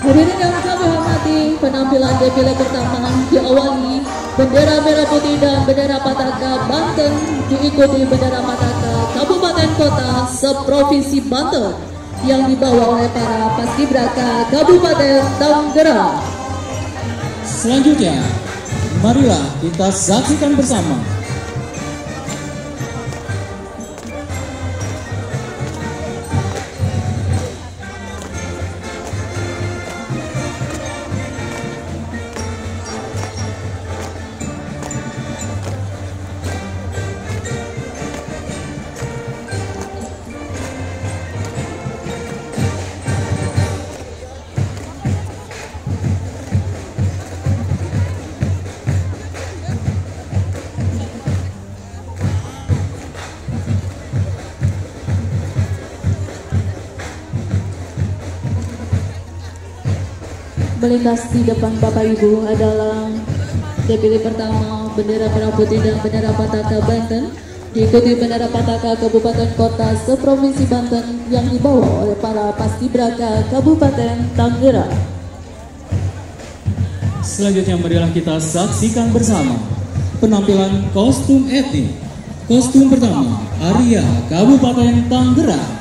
Hadirin yang kami hormati, penampilan defile pertama diawali bendera merah putih dan bendera Pataka Banten, diikuti bendera Pataka Kabupaten Kota seprovinsi Banten yang dibawa oleh para paskibraka Kabupaten Tangerang. Selanjutnya, marilah kita saksikan bersama melintas di depan Bapak Ibu adalah defile pertama bendera merah putih dan bendera Pataka Banten, diikuti bendera Pataka Kabupaten Kota seprovinsi Banten yang dibawa oleh para paskibraka Kabupaten Tangerang. Selanjutnya marilah kita saksikan bersama penampilan kostum etnik. Kostum pertama, Arya Kabupaten Tangerang.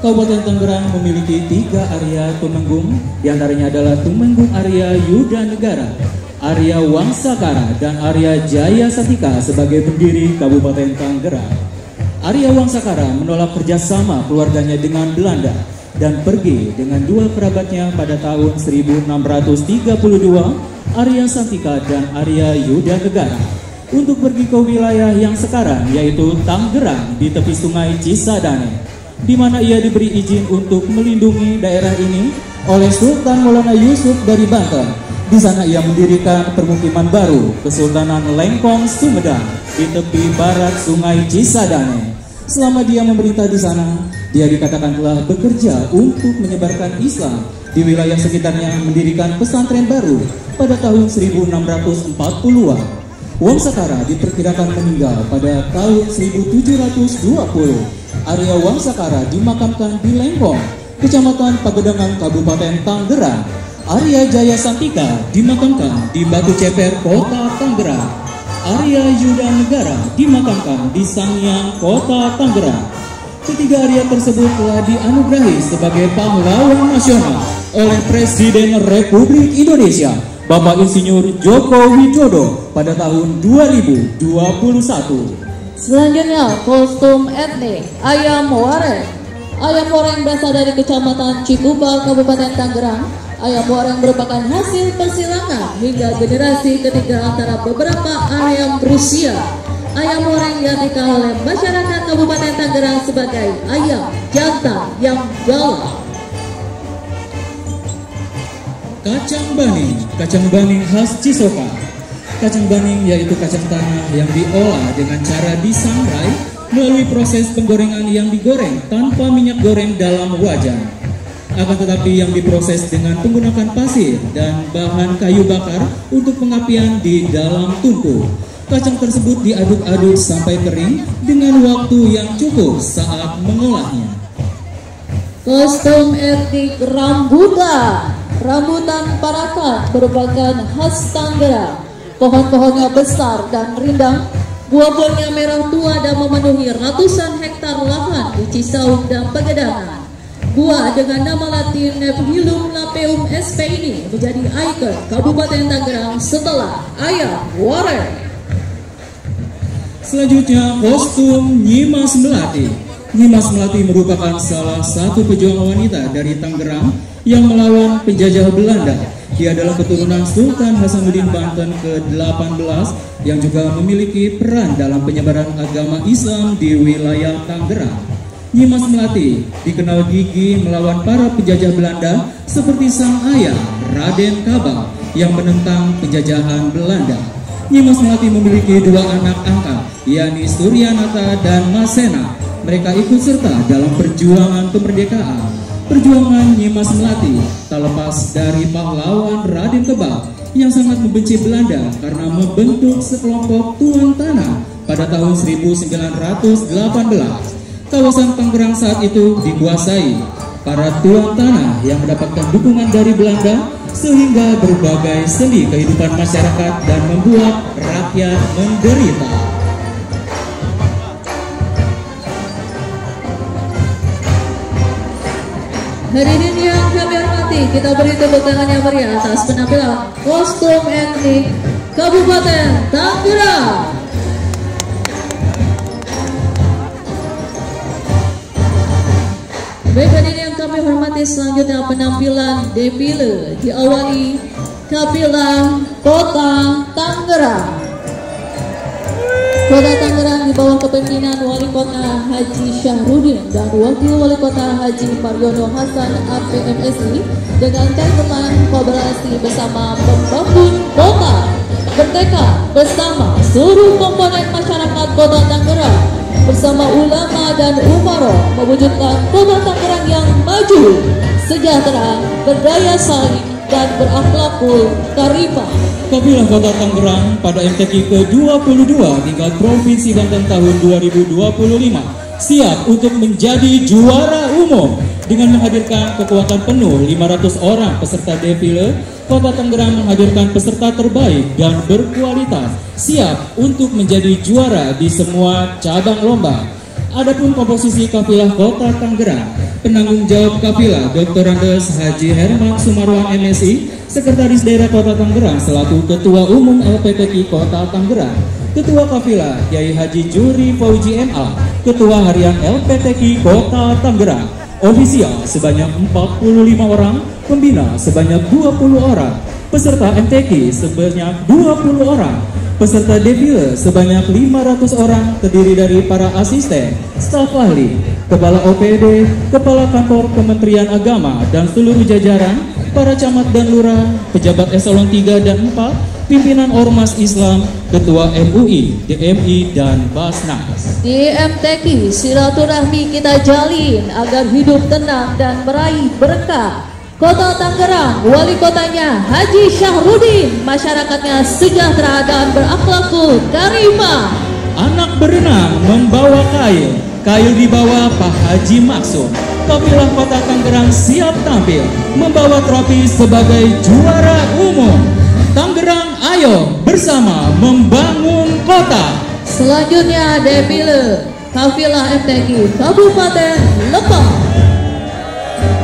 Kabupaten Tangerang memiliki 3 Arya Tumenggung, diantaranya adalah Tumenggung Arya Yuda Negara, Arya Wangsakara, dan Arya Jaya Satika sebagai pendiri Kabupaten Tangerang. Arya Wangsakara menolak kerjasama keluarganya dengan Belanda dan pergi dengan 2 kerabatnya pada tahun 1632, Arya Satika dan Arya Yuda Negara, untuk pergi ke wilayah yang sekarang yaitu Tangerang di tepi sungai Cisadane, di mana ia diberi izin untuk melindungi daerah ini oleh Sultan Maulana Yusuf dari Banten. Di sana ia mendirikan permukiman baru, Kesultanan Lengkong Sumedang, di tepi barat sungai Cisadane. Selama dia memerintah di sana, dia dikatakan telah bekerja untuk menyebarkan Islam di wilayah sekitarnya, mendirikan pesantren baru pada tahun 1640-an. Wangsakara diperkirakan meninggal pada tahun 1720. Arya Wangsakara dimakamkan di Lengkong, Kecamatan Pagedangan, Kabupaten Tangerang. Arya Jaya Santika dimakamkan di Batu Ceper, Kota Tangerang. Arya Yuda Negara dimakamkan di Sangiang, Kota Tangerang. Ketiga Arya tersebut telah dianugerahi sebagai pahlawan nasional oleh Presiden Republik Indonesia, Bapak Insinyur Joko Widodo pada tahun 2021. Selanjutnya, kostum etnik Ayam Wareng. Ayam Wareng berasal dari Kecamatan Cikupa, Kabupaten Tangerang. Ayam Wareng merupakan hasil persilangan hingga generasi ketiga antara beberapa ayam berusia. Ayam Wareng diartikan oleh masyarakat Kabupaten Tangerang sebagai ayam jantan yang galak. Kacang baning khas Cisoka. Kacang baning yaitu kacang tanah yang diolah dengan cara disangrai melalui proses penggorengan yang digoreng tanpa minyak goreng dalam wajan. Akan tetapi yang diproses dengan menggunakan pasir dan bahan kayu bakar untuk pengapian di dalam tungku. Kacang tersebut diaduk-aduk sampai kering dengan waktu yang cukup saat mengolahnya. Kostum etnik rambutan. Rambutan parakat merupakan khas Tangerang. Pohon-pohonnya besar dan rindang, buah-buahnya merah tua dan memenuhi ratusan hektar lahan di Cisauk dan Pagedangan. Buah dengan nama latin Nephilim lapeum sp ini menjadi ikon Kabupaten Tangerang setelah Ayam Wareng. Selanjutnya, kostum Nyimas Melati. Nyimas Melati merupakan salah satu pejuang wanita dari Tangerang yang melawan penjajah Belanda. Dia adalah keturunan Sultan Hasanuddin Banten ke-18 yang juga memiliki peran dalam penyebaran agama Islam di wilayah Tangerang. Nyimas Melati dikenal gigih melawan para penjajah Belanda seperti sang ayah Raden Kabang yang menentang penjajahan Belanda. Nyimas Melati memiliki 2 anak angkat, yakni Suryanata dan Masena. Mereka ikut serta dalam perjuangan kemerdekaan. Perjuangan Nyimas Melati tak lepas dari pahlawan Raden Kebak yang sangat membenci Belanda karena membentuk sekelompok tuan tanah pada tahun 1918. Kawasan Tangerang saat itu dikuasai para tuan tanah yang mendapatkan dukungan dari Belanda sehingga berbagai sendi kehidupan masyarakat dan membuat rakyat menderita. Hadirin yang kami hormati, kita beri tepuk tangan yang meriah atas penampilan kostum etnik Kabupaten Tangerang. Baik, hadirin yang kami hormati, selanjutnya penampilan defile diawali kabilah Kota Tangerang. Kota Tangerang di bawah kepemimpinan Wali Kota Haji Syahrudin dan Wakil Wali Kota Haji Mariono Hasan APMSI dengan tagline kolaborasi bersama membangun kota, bertekad bersama seluruh komponen masyarakat Kota Tangerang bersama ulama dan umaro mewujudkan Kota Tangerang yang maju, sejahtera, berdaya saing dan berakhlakul karimah. Kabilah Kota Tangerang pada MTQ ke-22 tingkat Provinsi Banten tahun 2025 siap untuk menjadi juara umum dengan menghadirkan kekuatan penuh 500 orang peserta defile. Kota Tangerang menghadirkan peserta terbaik dan berkualitas, siap untuk menjadi juara di semua cabang lomba. Adapun komposisi kafilah Kota Tangerang, penanggung jawab kafilah Dr. Andes Haji Herman Sumarwan MSI, Sekretaris Daerah Kota Tangerang selaku Ketua Umum LPTQ Kota Tangerang, Ketua Kafilah Kiai Haji Juri Fauji MA, Ketua Harian LPTQ Kota Tangerang, ofisial sebanyak 45 orang, pembina sebanyak 20 orang, peserta MTQ sebanyak 20 orang, peserta defile sebanyak 500 orang, terdiri dari para asisten, staf ahli, kepala OPD, kepala kantor Kementerian Agama dan seluruh jajaran, para camat dan lurah, pejabat eselon 3 dan 4, pimpinan Ormas Islam, Ketua MUI, DMI, dan Basnas. Di MTQ, silaturahmi kita jalin agar hidup tenang dan meraih berkah. Kota Tangerang, wali kotanya Haji Syahrudin, masyarakatnya sejahtera dan berakhlakul karimah. Anak berenang membawa kail, kail dibawa Pak Haji Maksud. Kabilah Kota Tangerang siap tampil membawa trofi sebagai juara umum. Tangerang, ayo bersama membangun kota. Selanjutnya defile kafilah MTQ Kabupaten Lebak.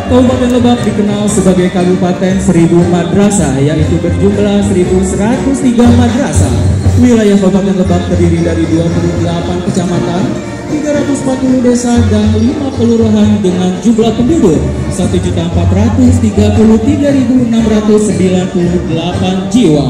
Kabupaten Lebak dikenal sebagai Kabupaten 1000 madrasah, yaitu berjumlah 1103 madrasah. Wilayah Kabupaten Lebak terdiri dari 28 kecamatan, 340 desa dan 5 kelurahan dengan jumlah penduduk 1.433.698 jiwa.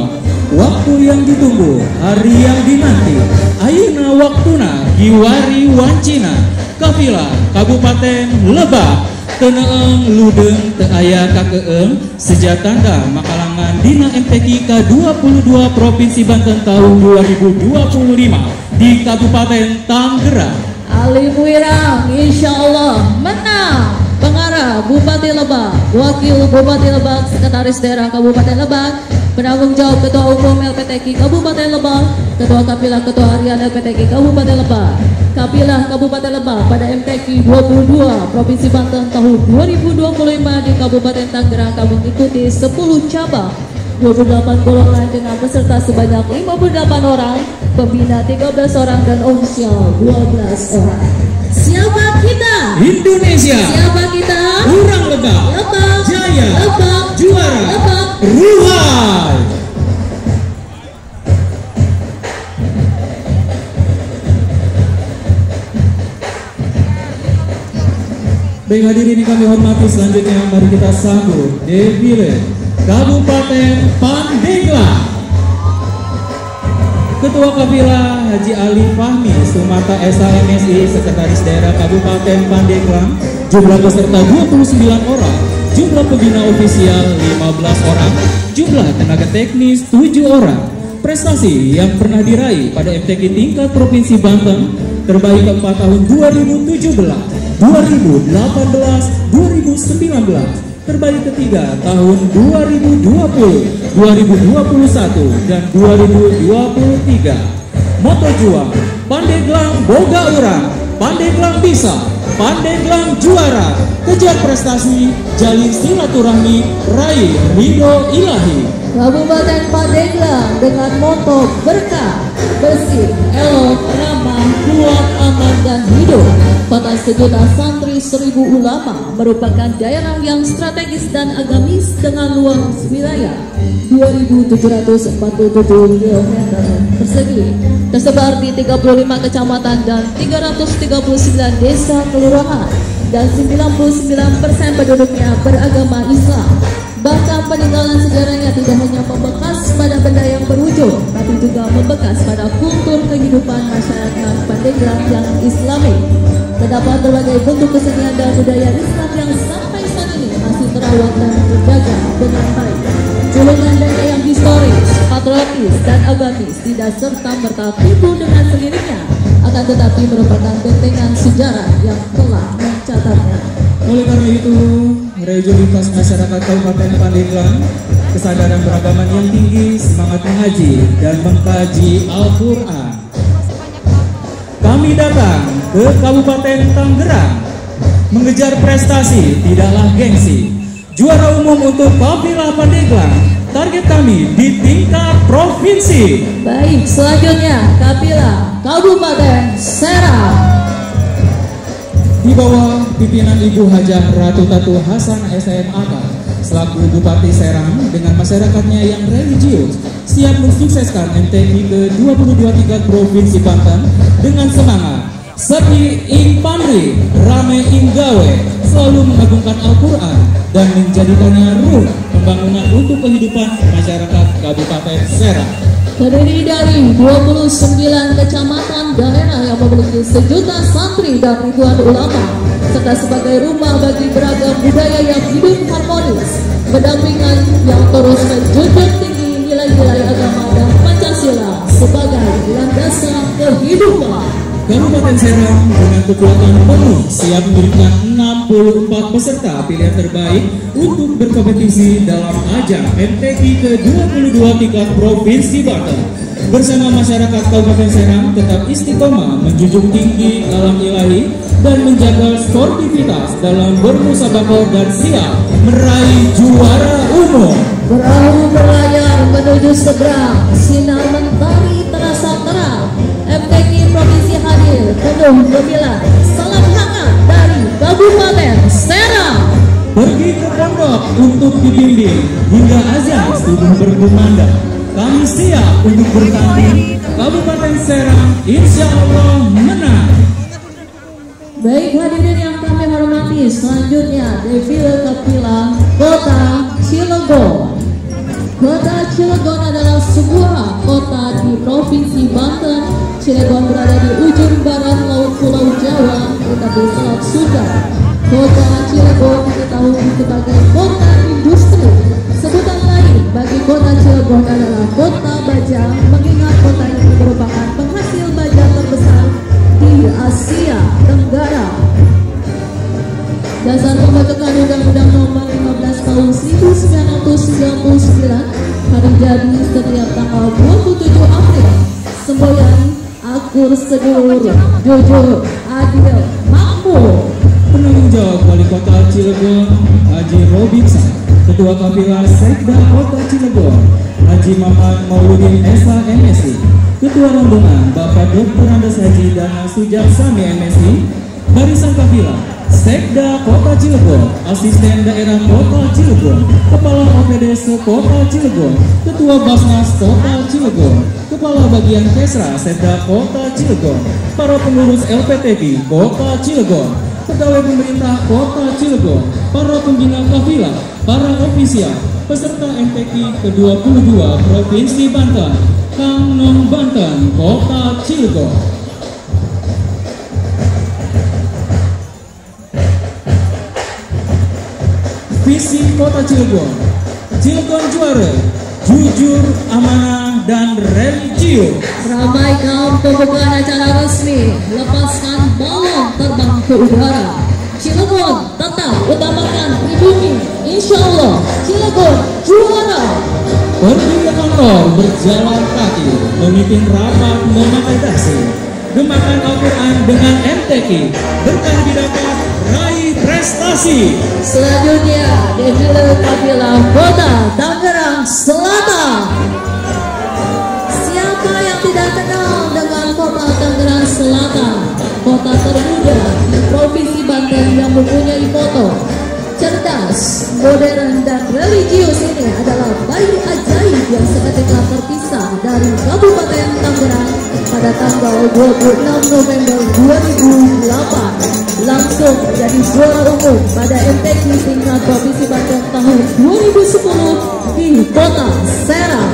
Waktu yang ditunggu, hari yang dinanti, ayeuna waktuna giwari wancina. Kafilah Kabupaten Lebak, teneeng ludeng teu aya kakeeng, sejatanda makalangan dina MTQ K22 Provinsi Banten tahun 2025 di Kabupaten Tangerang. Ali Wirang insya Allah menang. Pengarah Bupati Lebak, Wakil Bupati Lebak, Sekretaris Daerah Kabupaten Lebak, penanggung jawab Ketua Umum LPTQ Kabupaten Lebak, Ketua Kapilah Ketua Harian LPTQ Kabupaten Lebak, Kapilah Kabupaten Lebak pada MTQ 22 Provinsi Banten tahun 2025 di Kabupaten Tangerang kami mengikuti 10 cabang, 28 golongan dengan peserta sebanyak 58 orang, pembina 13 orang dan ofisial 12 orang. Siapa kita? Indonesia. Siapa kita? Urang Lebak. Lebak. Jaya. Lebak. Juara. Lebak. Ruhai. Baik hadirin yang kami hormati, selanjutnya mari kita sambut defile Kabupaten Pandeglang. Ketua Kafilah Haji Ali Fahmi Sumata SHMSI, Sekretaris Daerah Kabupaten Pandeglang, jumlah peserta 29 orang, jumlah pembina ofisial 15 orang, jumlah tenaga teknis 7 orang. Prestasi yang pernah diraih pada MTQ tingkat Provinsi Banten terbaik keempat tahun 2017, 2018, 2019. Terbaik ketiga tahun 2020, 2021, dan 2023. Moto juang, Pandeglang boga urang, Pandeglang bisa, Pandeglang juara. Kejar prestasi, jalin silaturahmi, raih ridho ilahi. Kabupaten Pandeglang dengan moto berkah, bersih, elok, ramah, kuat, aman, dan hidup. Kota sejuta santri 1000 ulama merupakan daerah yang strategis dan agamis dengan luas wilayah 2.747 km persegi, tersebar di 35 kecamatan dan 339 desa kelurahan, dan 99% penduduknya beragama Islam. Bahkan peninggalan sejarahnya tidak hanya membekas pada benda yang berwujud, tapi juga membekas pada kultur kehidupan masyarakat Pandeglang yang Islami. Terdapat berbagai bentuk kesenian dan budaya Islam yang sampai saat ini masih terawat dan terjaga dengan baik. Julukan daerah yang historis, patriotis, dan agamis tidak serta-merta timbul dengan sendirinya, akan tetapi merupakan bentengan sejarah yang telah mencatatnya. Oleh karena itu, regionalitas masyarakat Kabupaten Pandeglang, kesadaran beragama yang tinggi, semangat mengaji dan mengkaji Al-Quran. Kami datang ke Kabupaten Tangerang, mengejar prestasi tidaklah gengsi. Juara umum untuk kafilah Pandeglang, target kami di tingkat provinsi. Baik, selanjutnya kafilah Kabupaten Serang. Di bawah pimpinan Ibu Hajah Ratu Tatu Hasan SMAK selaku Bupati Serang dengan masyarakatnya yang religius siap mensukseskan MTQ ke-22 tingkat Provinsi Banten dengan semangat sepi ing pamri rame ing gawe, selalu mengagungkan Al-Quran dan menjadikannya ruh pembangunan untuk kehidupan masyarakat Kabupaten Serang. Terdiri dari 29 kecamatan daerah yang memiliki sejuta santri dan ribuan ulama, serta sebagai rumah bagi beragam budaya yang hidup harmonis, berdampingan yang terus menjunjung tinggi nilai-nilai agama dan Pancasila sebagai landasan kehidupan. Kabupaten Serang dengan kekuatan penuh siap mengirimkan 64 peserta pilihan terbaik untuk berkompetisi dalam ajang MTQ ke-22 tingkat Provinsi Banten. Bersama masyarakat Kabupaten Serang tetap istiqomah menjunjung tinggi kalam ilahi dan menjaga sportivitas dalam bermusabaqah dan siap meraih juara umum. Perahu berlayar menuju seberang, sinar mentari terasa terang. MTQ Provinsi hadir penuh gembira. Salam hangat dari Kabupaten Serang. Pergi ke pondok untuk dibimbing hingga azan subuh berkumandang. Kami siap untuk bertanding. Kabupaten Serang insya Allah menang. Baik hadirin yang kami hormati, selanjutnya defile kafilah Kota Cilegon. Kota Cilegon adalah sebuah kota di Provinsi Banten. Cilegon berada di ujung barat laut Pulau Jawa, tetapi Selat Sunda. Kota Cilegon diketahui sebagai kota industri. Sebutan lain bagi kota Cilegon adalah Kota Baja, mengingat kota ini merupakan penghasil baja terbesar di Asia Tenggara. Dasar pembentukan Undang-Undang Nomor 15 Tahun 1999 hari jadi setiap tanggal 27 April. Semboyan akur sedulur, jujur, adil, makmur. Penanggung jawab Wali Kota Cilegon Haji Robinson, Ketua Kafilah Sekda Kota Cilegon Haji Maman Mauludin Esa MSI, Ketua Rombongan Bapak Dr. Andes Haji Dana Sujaksami MSI, Barisan Kafilah Sekda Kota Cilegon, Asisten Daerah Kota Cilegon, Kepala OPD Kota Cilegon, Ketua Basnas Kota Cilegon, Kepala Bagian Kesra Sekda Kota Cilegon, para pengurus LPTP Kota Cilegon, pegawai pemerintah Kota Cilegon, para pembina kafilah, para ofisial, peserta MTQ ke-22 Provinsi Banten, Kang Nong Banten, Kota Cilegon. Visi Kota Cilegon, Cilegon juara, jujur, amanah, dan religius. Ramaikan pembukaan acara resmi, lepaskan balon terbang ke udara. Cilegon tetap utamakan pribumi, insya Allah Cilegon juara. Pergi ke kantor berjalan kaki, memimpin rapat memakai dasi. Gemakan Al-Quran dengan MTQ. Berkah didapat, raih prestasi. Selanjutnya defile kafilah Kota Tangerang Selatan. Siapa yang tidak kenal dengan Kota Tangerang Selatan, kota termuda di Provinsi Banten yang mempunyai foto cerdas, modern, dan religius ini adalah bayi ajaib yang seketika terpisah dari Kabupaten Tangerang pada tanggal 26 November 2008. Langsung menjadi juara umum pada MTQ tingkat Provinsi Banten tahun 2010 di Kota Serang.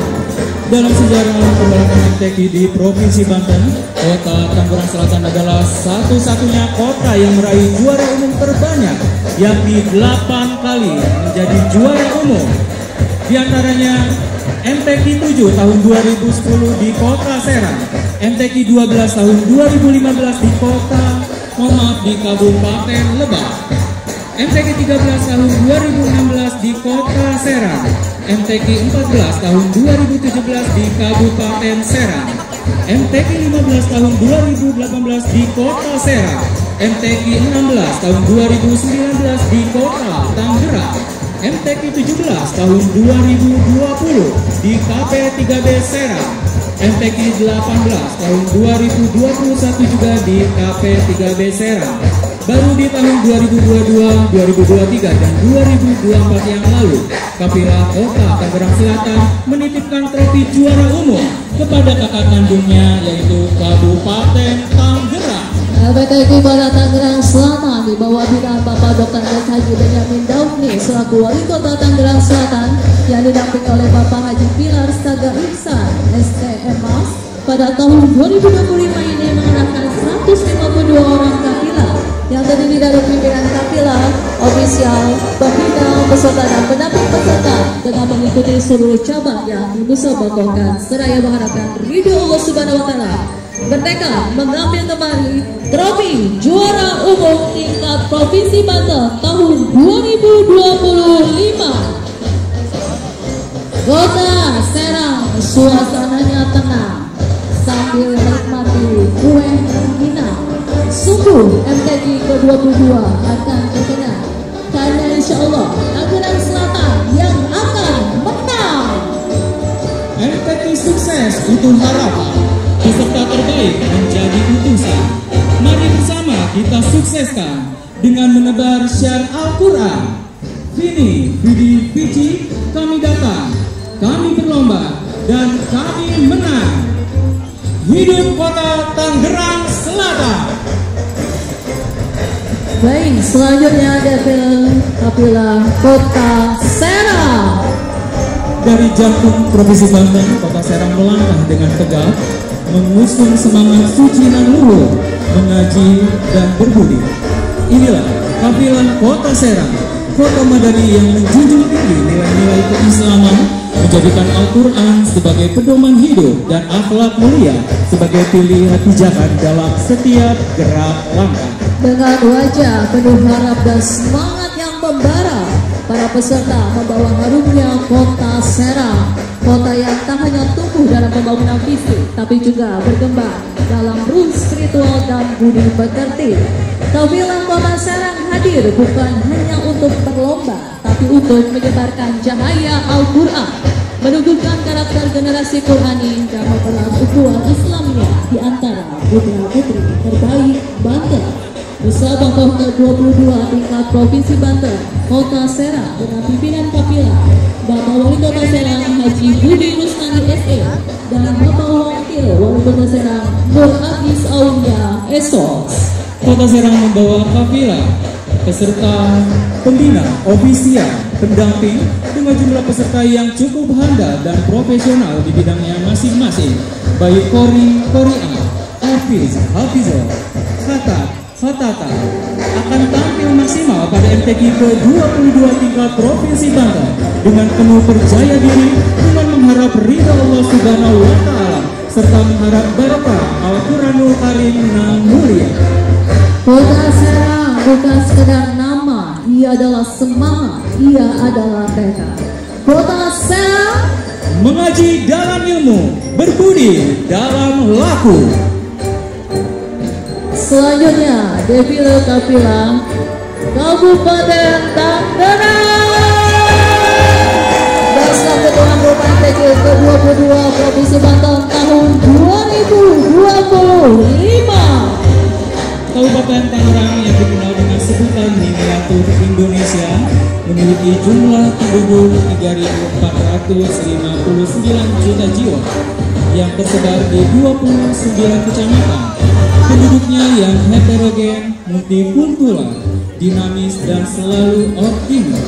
Dalam sejarah pembalapan MTQ di Provinsi Banten, Kota Tangerang Selatan adalah satu-satunya kota yang meraih juara umum terbanyak, yakni 8 kali menjadi juara umum. Di antaranya MTQ 7 tahun 2010 di Kota Serang, MTQ 12 tahun 2015 di Kabupaten Lebak, MTQ 13 tahun 2016 di Kota Serang, MTQ 14 tahun 2017 di Kabupaten Serang, MTQ 15 tahun 2018 di Kota Serang, MTQ 16 tahun 2019 di Kota Tangerang, MTQ 17 tahun 2020 di KP3B Serang, MTQ 18 tahun 2021 juga di KP3B Serang. Baru di tahun 2022, 2023, dan 2024 yang lalu, kafilah Kota Tangerang Selatan menitipkan trofi juara umum kepada kakak kandungnya, yaitu Kabupaten Tangerang. MTQ Kota Tangerang Selatan di bawah binaan Bapak Dr. Haji Benyamin Daufni selaku Wali Kota Tangerang Selatan yang didampingi oleh Bapak Haji Pilar Saga Ihsan STMA pada tahun 2025 ini mengerahkan 152 orang kafilah yang terdiri dari pimpinan kafilah, ofisial, pembina, peserta, dan pendamping peserta dengan mengikuti seluruh cabang yang dimusabakohkan. Seraya mengharapkan ridho Allah Subhanahu wa Ta'ala, bertekad mengambil kembali trofi juara umum tingkat Provinsi Banten tahun 2025. Kota Serang suasananya tenang sambil menikmati kue rengginang. Sungguh MTQ ke-22 akan terkenal karena insya Allah Tangerang Selatan yang akan menang. MTQ sukses untuk harapan, peserta terbaik menjadi utusan. Mari bersama kita sukseskan dengan menebar syiar Al-Quran. Vini, Vidi, Vici, kami datang, kami berlomba, dan kami menang. Hidup Kota Tangerang Selatan. Baik, selanjutnya defile kafilah Kota Serang. Dari jantung Provinsi Banten, Kota Serang melangkah dengan tegak, mengusung semangat suci dan luhur, mengaji dan berbudi. Inilah kafilah Kota Serang, kota madani yang menjunjung tinggi nilai-nilai keislaman, menjadikan Al-Quran sebagai pedoman hidup dan akhlak mulia sebagai pilihan pijakan dalam setiap gerak langkah. Dengan wajah penuh harap dan semangat yang membara, para peserta membawa harumnya Kota Serang, kota yang tak hanya tumbuh dalam pembangunan fisik, tapi juga berkembang dalam ruh spiritual dan budi pekerti. Kafilah Kota Serang hadir bukan hanya untuk berlomba, tapi untuk menyebarkan cahaya Al-Quran, menumbuhkan karakter generasi Qurani, dan mempererat ukhuwah Islamiyah di antara putra-putri terbaik Banten. Musabakoh ke-22 tingkat Provinsi Banten, Kota Serang dengan pimpinan kafilah Bapak Wali Kota Serang Haji Budi Rustandi SE dan Bapak Wakil Wali Kota Serang Nur Abdis Aulia Esos. Kota Serang membawa kafilah, peserta, pembina, ofisial, pendamping dengan jumlah peserta yang cukup handal dan profesional di bidangnya masing-masing, baik Qori, Qori'ah, Hafiz, Hafizah, Khatat, Fatata, akan tampil maksimal pada MTQ ke-22 tingkat Provinsi Banten dengan penuh percaya diri, dengan mengharap ridha Allah Subhanahu wa Ta'ala serta mengharap barokah Al-Quranul Karim yang mulia. Kota Serang bukan sekedar nama, ia adalah semangat, ia adalah tekad. Kota Serang mengaji dalam ilmu, berbudi dalam laku. Selanjutnya defile kafilah Kabupaten Tangerang bersama Ketua Rumah TK ke-22 Provinsi Banten tahun 2025. Kabupaten Tangerang yang dikenal dengan sebutan miniatur Indonesia memiliki jumlah penduduk 3.459 juta jiwa yang tersebar di 29 kecamatan. Penduduknya yang heterogen, multikultural, dinamis dan selalu optimis.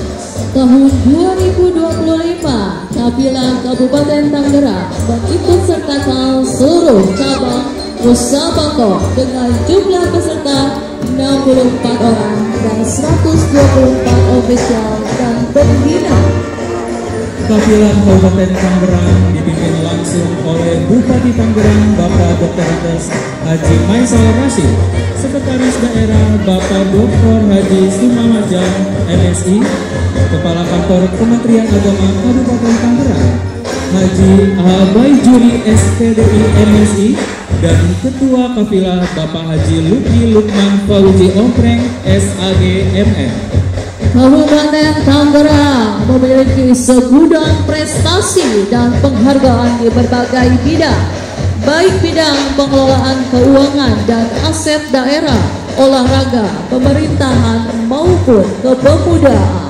Tahun 2025, kafilah Kabupaten Tangerang mengikut sertakan seluruh cabang usaha Bangkok dengan jumlah peserta 64 orang dan 124 ofisial dan pembina. Kafilah Kabupaten Tangerang dipimpin langsung oleh Bupati Tangerang Bapak Dr. Haji Maisal Rashid, Sekretaris Daerah Bapak Dr. Haji Sumamajang MSI, Kepala Kantor Kementerian Agama Kabupaten Tangerang Haji Abaijuri SPDI MSI, dan Ketua Kafilah Bapak Haji Luki Lukman Fauzi Ompreng SAG MM. Kabupaten Tangerang memiliki segudang prestasi dan penghargaan di berbagai bidang, baik bidang pengelolaan keuangan dan aset daerah, olahraga, pemerintahan maupun kepemudaan.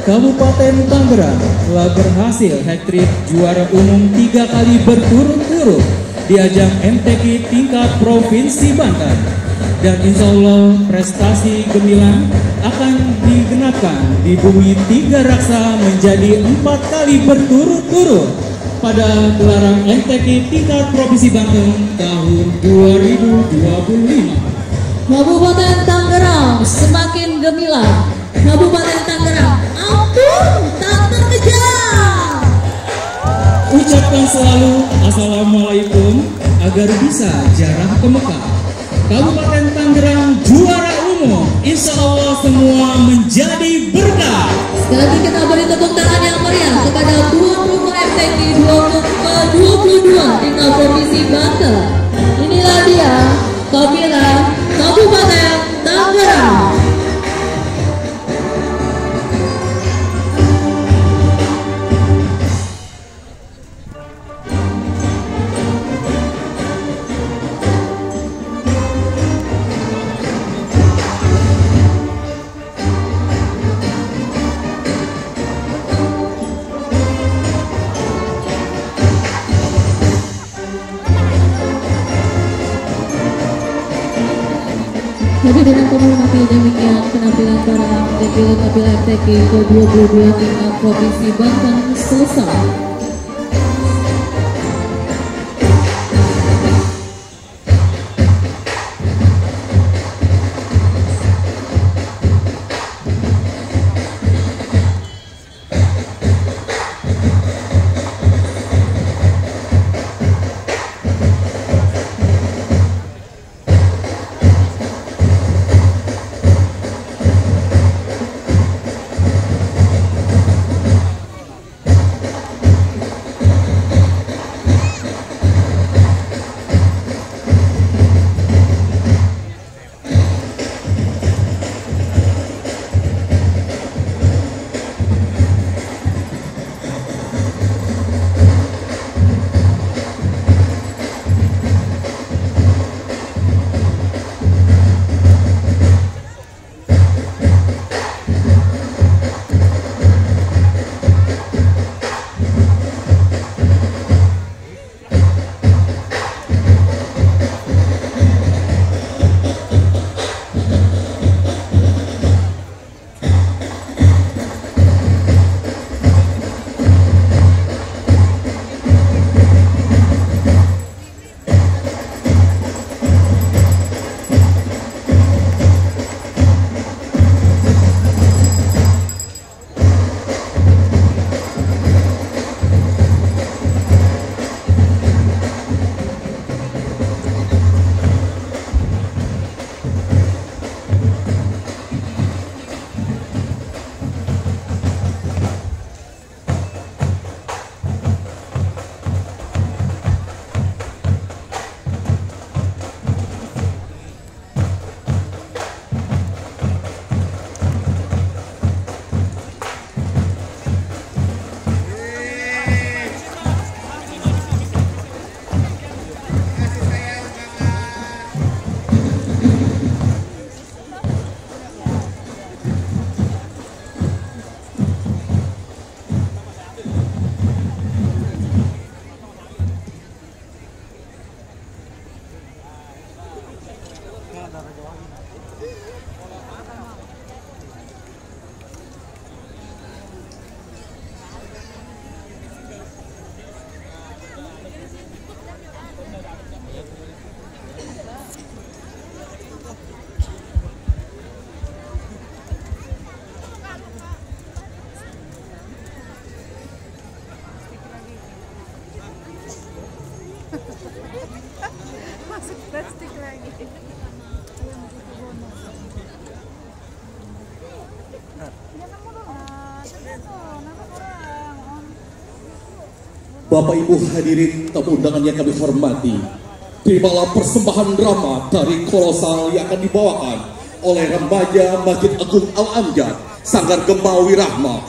Kabupaten Tangerang telah berhasil hat-trick juara umum 3 kali berturut-turut di ajang MTQ tingkat Provinsi Banten, dan insya Allah prestasi gemilang akan digenapkan di bumi Tiga Raksa menjadi 4 kali berturut-turut pada gelaran MTQ tingkat Provinsi Banten tahun 2025. Kabupaten Tangerang semakin gemilang. Kabupaten Tangerang ampun tak terkejar. Ucapkan selalu Assalamualaikum agar bisa jarah ke Mekah. Kabupaten Tangerang juara umum, insya Allah semua menjadi berkah. Sekali lagi kita beri tepuk tangan yang meriah kepada tuan rumah MTQ 2022 tingkat Provinsi Banten. Inilah dia kafilah Kabupaten Tangerang. Jadi dengan menghormati demikian penampilan para defile kafilah MTQ ke-22 tingkat Provinsi Banten selesai. Bapak Ibu hadirin tamu undangan yang kami hormati, terimalah persembahan drama dari kolosal yang akan dibawakan oleh remaja Masjid Agung Al-Amjad, Sanggar Gempa Wirahma.